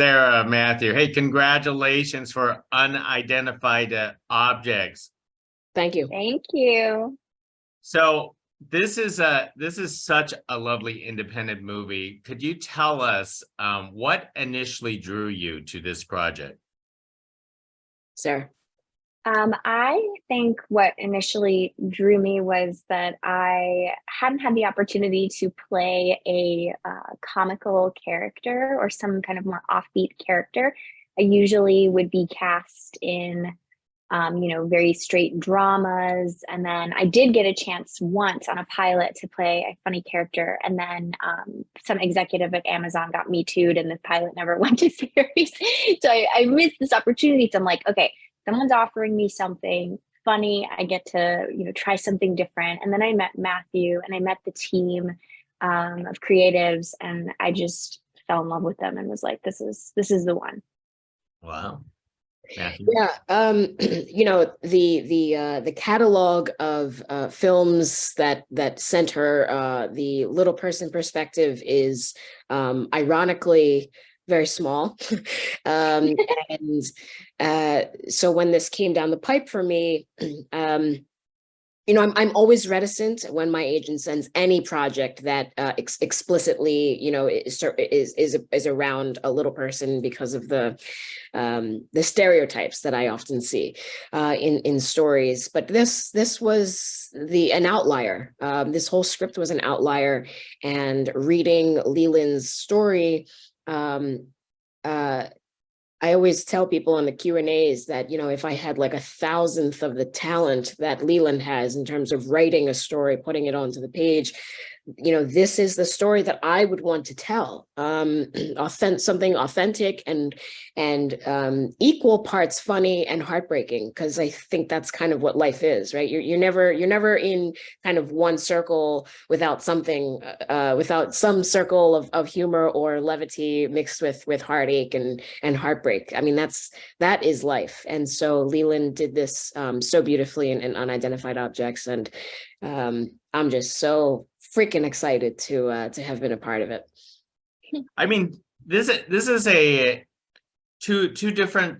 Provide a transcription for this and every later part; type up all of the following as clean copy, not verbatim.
Sarah, Matthew. Hey, congratulations for Unidentified Objects. Thank you. Thank you. So this is such a lovely independent movie. Could you tell us what initially drew you to this project? Sarah. I think what initially drew me was that I hadn't had the opportunity to play a comical character or some kind of more offbeat character. I usually would be cast in, very straight dramas. And then I did get a chance once on a pilot to play a funny character. And then some executive at Amazon got me too'd and the pilot never went to series. So I missed this opportunity. So I'm like, okay, someone's offering me something funny. I get to, try something different. And then I met Matthew and I met the team of creatives, and I just fell in love with them and was like, this is the one. Wow. Matthew? Yeah, the catalog of films that center the little person perspective is ironically very small. And so when this came down the pipe for me, I'm always reticent when my agent sends any project that explicitly, is around a little person because of the stereotypes that I often see in stories. But this was an outlier. This whole script was an outlier, and reading Leland's story, I always tell people in the Q&As that, if I had like 1,000th of the talent that Leland has in terms of writing a story, putting it onto the page, this is the story that I would want to tell. Something authentic and equal parts funny and heartbreaking, because I think that's kind of what life is, right? You're never in kind of one circle without something, without some circle of humor or levity mixed with heartache and heartbreak. I mean, that is life. And so Leland did this so beautifully in Unidentified Objects, and I'm just so freaking excited to have been a part of it. I mean, this is a two different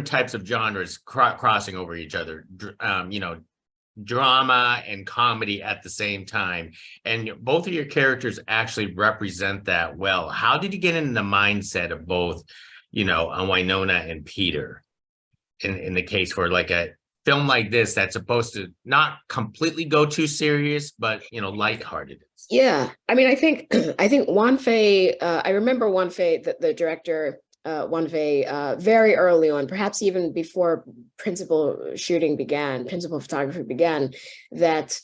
types of genres crossing over each other. Drama and comedy at the same time, and both of your characters actually represent that well. How did you get in the mindset of both, Winona and Peter, in the case for like a film like this that's supposed to not completely go too serious, but lighthearted? Yeah, I mean, I think Wan Fei. I remember Wan Fei, the director, Wan Fei, very early on, perhaps even before principal photography began, that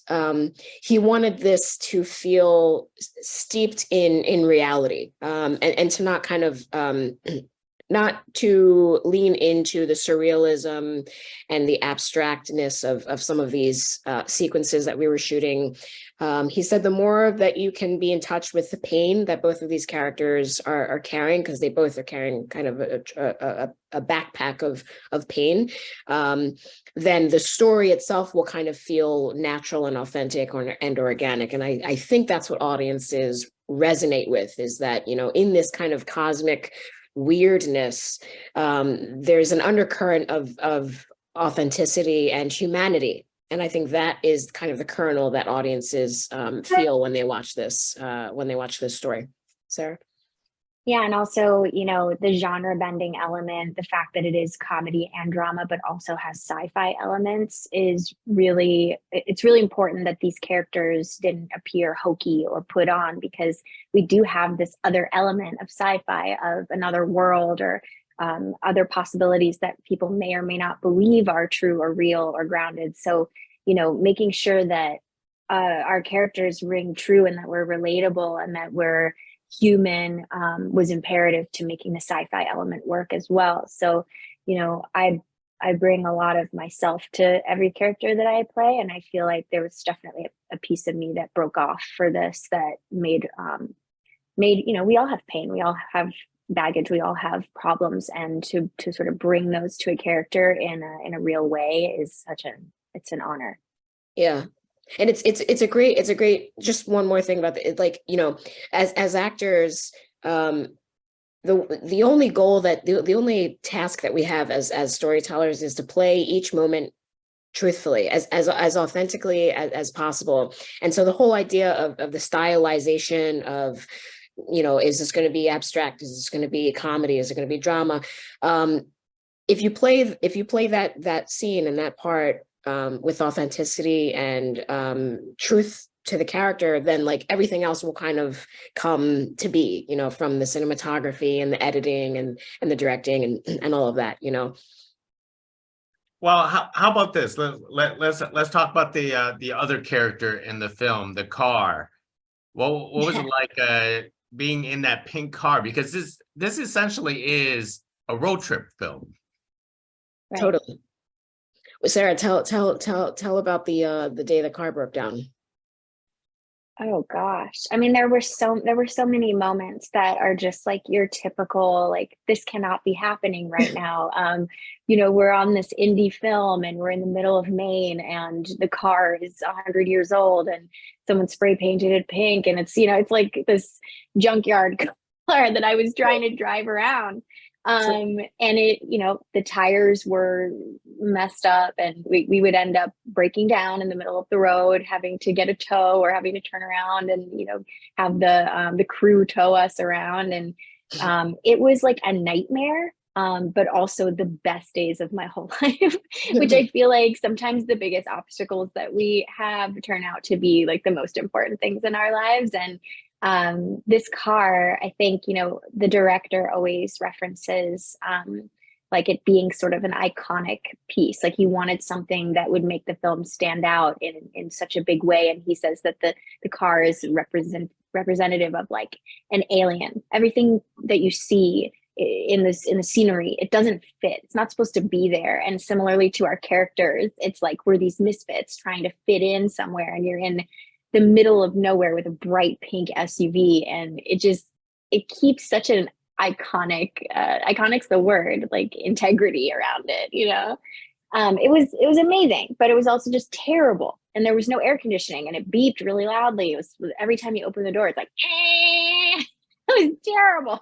he wanted this to feel steeped in reality, and to not kind of not to lean into the surrealism and the abstractness of some of these sequences that we were shooting. He said the more that you can be in touch with the pain that both of these characters are carrying, because they both are carrying kind of a backpack of pain, then the story itself will kind of feel natural and authentic and organic. And I think that's what audiences resonate with, is that, in this kind of cosmic weirdness, there's an undercurrent of authenticity and humanity, and I think that is kind of the kernel that audiences feel when they watch this story. Sarah? Yeah, and also, the genre bending element, the fact that it is comedy and drama, but also has sci-fi elements, it's really important that these characters didn't appear hokey or put on, because we do have this other element of sci-fi, of another world, or other possibilities that people may or may not believe are true or real or grounded. So, making sure that our characters ring true and that we're relatable and that we're human was imperative to making the sci-fi element work as well. So, I bring a lot of myself to every character that I play, and I feel like there was definitely a piece of me that broke off for this, that made we all have pain, we all have baggage, we all have problems, and to sort of bring those to a character in a real way is it's an honor. Yeah. And it's a great, just one more thing about it, like, as actors, the only goal that the only task that we have as storytellers is to play each moment truthfully, as authentically as possible. And so the whole idea of the stylization of, is this going to be abstract? Is this going to be comedy? Is it going to be drama? If you play that scene and that part with authenticity and truth to the character, then like everything else will kind of come to be, from the cinematography and the editing and the directing and all of that, Well, how about this? Let's talk about the other character in the film, the car. What was it like being in that pink car? Because this essentially is a road trip film. Right. Totally. Sarah, tell about the day the car broke down. Oh gosh. I mean, there were so many moments that are just like your typical, like, this cannot be happening right now. We're on this indie film and we're in the middle of Maine and the car is 100 years old and someone spray painted it pink, and it's, it's like this junkyard car that I was trying to drive around. And it, the tires were messed up and we would end up breaking down in the middle of the road, having to get a tow or having to turn around and, have the crew tow us around. And it was like a nightmare, but also the best days of my whole life, which I feel like sometimes the biggest obstacles that we have turn out to be like the most important things in our lives. And this car, I think, the director always references like it being sort of an iconic piece. Like he wanted something that would make the film stand out in such a big way. And he says that the car is representative of like an alien. Everything that you see in the scenery, it doesn't fit. It's not supposed to be there. And similarly to our characters, it's like we're these misfits trying to fit in somewhere, and you're in the middle of nowhere with a bright pink SUV, and it keeps such an iconic's the word, like integrity around it. It was amazing, but it was also just terrible, and there was no air conditioning and it beeped really loudly. It was every time you open the door, it's like it was terrible.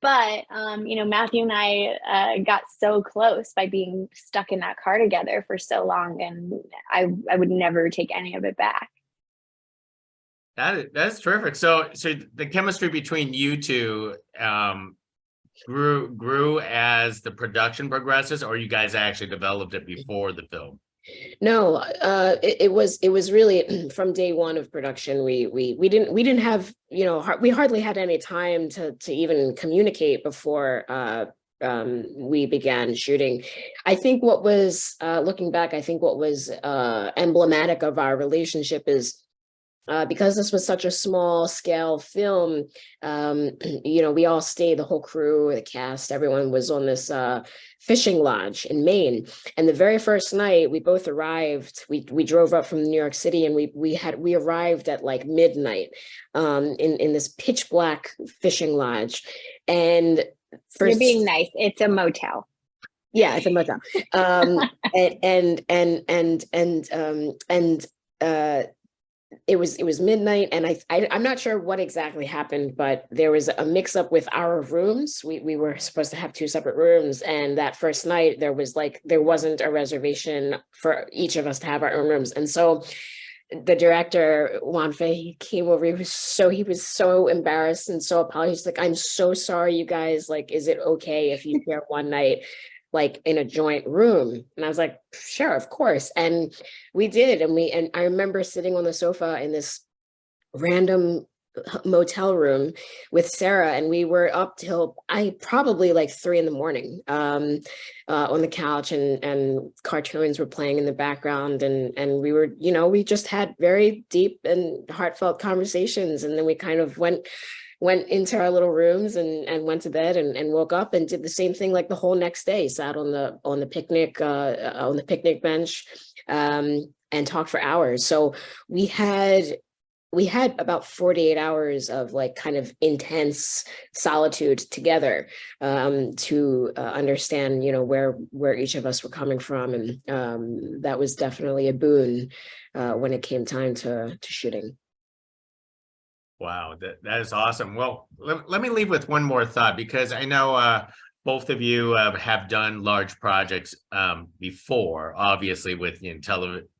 But Matthew and I got so close by being stuck in that car together for so long, and I would never take any of it back. That's terrific. So the chemistry between you two grew as the production progresses, or you guys actually developed it before the film? No, it was really from day one of production. We didn't have, we hardly had any time to even communicate before we began shooting. I think what was looking back, I think what was emblematic of our relationship is because this was such a small scale film, we all stayed, the whole crew, the cast, everyone was on this fishing lodge in Maine. And the very first night we both arrived, we drove up from New York City, and we arrived at like midnight in this pitch black fishing lodge. And you're being nice. It's a motel. Yeah, it's a motel. It was midnight, and I'm not sure what exactly happened, but there was a mix up with our rooms. We were supposed to have two separate rooms, and that first night there wasn't a reservation for each of us to have our own rooms. And so the director, Wan Fei, he came over, he was so embarrassed and so apologized, like, I'm so sorry, you guys, like, is it okay if you share one night like in a joint room? And I was like, sure, of course. And we did. And I remember sitting on the sofa in this random motel room with Sarah, and we were up till probably like 3 a.m. On the couch, and cartoons were playing in the background, and we were, we just had very deep and heartfelt conversations. And then we kind of went into our little rooms and went to bed and woke up and did the same thing like the whole next day, sat on the picnic bench and talked for hours. So we had about 48 hours of like kind of intense solitude together to understand, where each of us were coming from. And that was definitely a boon when it came time to shooting. Wow, that is awesome. Well, let me leave with one more thought, because I know both of you have done large projects before, obviously with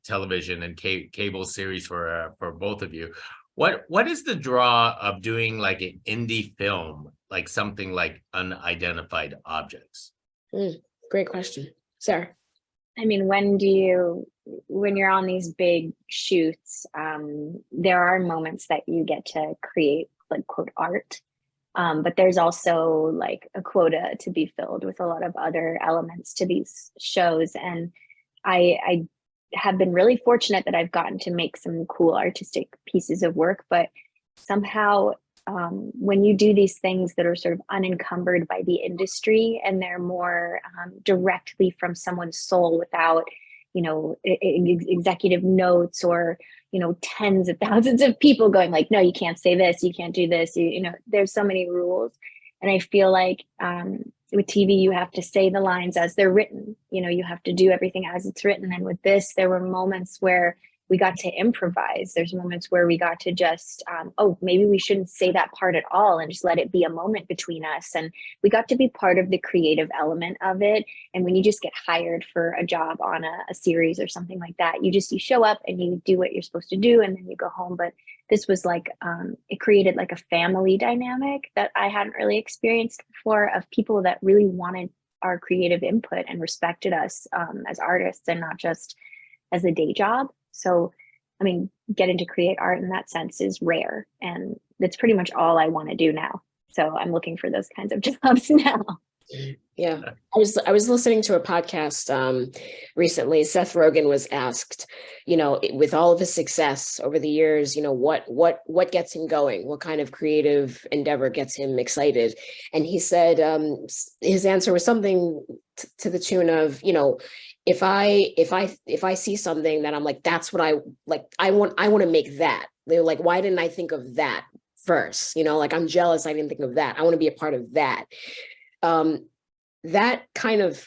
television and cable series for both of you. What is the draw of doing like an indie film, like something like Unidentified Objects? Great question. Sarah. I mean, when you're on these big shoots, there are moments that you get to create like quote art. But there's also like a quota to be filled with a lot of other elements to these shows. And I have been really fortunate that I've gotten to make some cool artistic pieces of work, but somehow when you do these things that are sort of unencumbered by the industry and they're more directly from someone's soul without, executive notes or, tens of thousands of people going like, no, you can't say this, you can't do this, there's so many rules. And I feel like with TV, you have to say the lines as they're written, you have to do everything as it's written. And with this, there were moments where we got to improvise. There's moments where we got to just, maybe we shouldn't say that part at all and just let it be a moment between us. And we got to be part of the creative element of it. And when you just get hired for a job on a series or something like that, you show up and you do what you're supposed to do and then you go home. But this was like, it created like a family dynamic that I hadn't really experienced before, of people that really wanted our creative input and respected us as artists and not just as a day job. So, I mean, getting to create art in that sense is rare, and that's pretty much all I want to do now. So I'm looking for those kinds of jobs now. Yeah, I was listening to a podcast recently. Seth Rogen was asked, with all of his success over the years, what gets him going? What kind of creative endeavor gets him excited? And he said his answer was something to the tune of, if I see something that I'm like, that's what I like, I want to make that. They're like, why didn't I think of that first? Like, I'm jealous I didn't think of that. I want to be a part of that. That kind of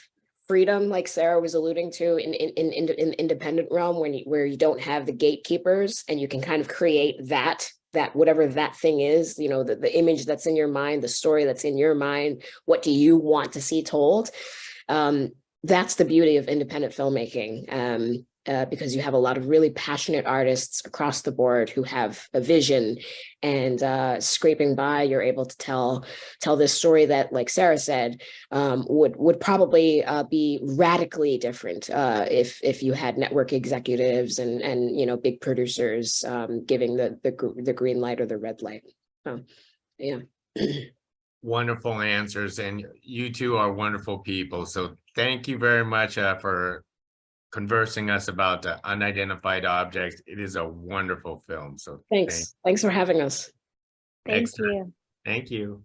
freedom, like Sarah was alluding to, in the independent realm, where you don't have the gatekeepers and you can kind of create that whatever that thing is, the image that's in your mind, the story that's in your mind, what do you want to see told? That's the beauty of independent filmmaking, because you have a lot of really passionate artists across the board who have a vision, and scraping by, you're able to tell this story that, like Sarah said, would probably be radically different if you had network executives and big producers giving the green light or the red light. Yeah. Wonderful answers, and you two are wonderful people. So thank you very much for conversing us about Unidentified Objects. It is a wonderful film. So thanks for having us. Thank you. Thank you.